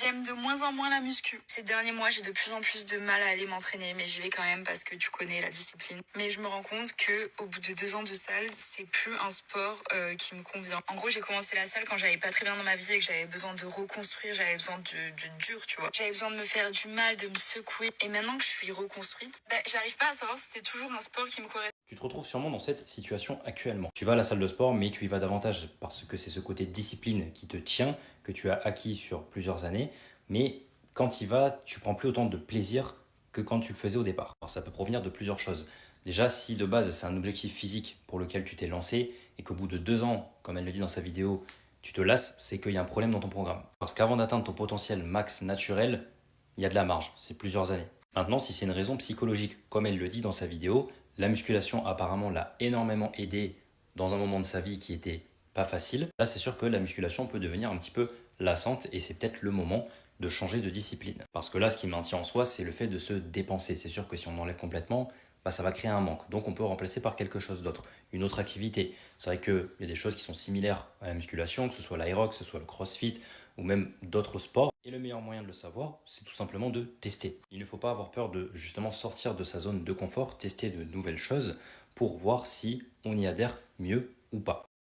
J'aime de moins en moins la muscu. Ces derniers mois, j'ai de plus en plus de mal à aller m'entraîner, mais j'y vais quand même parce que tu connais la discipline. Mais je me rends compte que au bout de 2 ans de salle, c'est plus un sport qui me convient. En gros, j'ai commencé la salle quand j'allais pas très bien dans ma vie et que j'avais besoin de reconstruire, j'avais besoin de dur, tu vois. J'avais besoin de me faire du mal, de me secouer. Et maintenant que je suis reconstruite, j'arrive pas à savoir si c'est toujours un sport qui me correspond. Tu te retrouves sûrement dans cette situation actuellement. Tu vas à la salle de sport, mais tu y vas davantage parce que c'est ce côté discipline qui te tient, que tu as acquis sur plusieurs années. Mais quand tu y vas, tu prends plus autant de plaisir que quand tu le faisais au départ. Alors, ça peut provenir de plusieurs choses. Déjà, si de base c'est un objectif physique pour lequel tu t'es lancé et qu'au bout de 2 ans, comme elle le dit dans sa vidéo, tu te lasses, c'est qu'il y a un problème dans ton programme. Parce qu'avant d'atteindre ton potentiel max naturel, il y a de la marge, c'est plusieurs années. Maintenant, si c'est une raison psychologique, comme elle le dit dans sa vidéo, la musculation apparemment l'a énormément aidé dans un moment de sa vie qui était pas facile. Là, c'est sûr que la musculation peut devenir un petit peu lassante et c'est peut-être le moment de changer de discipline. Parce que là, ce qui maintient en soi, c'est le fait de se dépenser. C'est sûr que si on enlève complètement, ça va créer un manque. Donc on peut remplacer par quelque chose d'autre, une autre activité. C'est vrai qu'il y a des choses qui sont similaires à la musculation, que ce soit l'aéroc, que ce soit le crossfit ou même d'autres sports. Et le meilleur moyen de le savoir, c'est tout simplement de tester. Il ne faut pas avoir peur de justement sortir de sa zone de confort, tester de nouvelles choses pour voir si on y adhère mieux ou pas.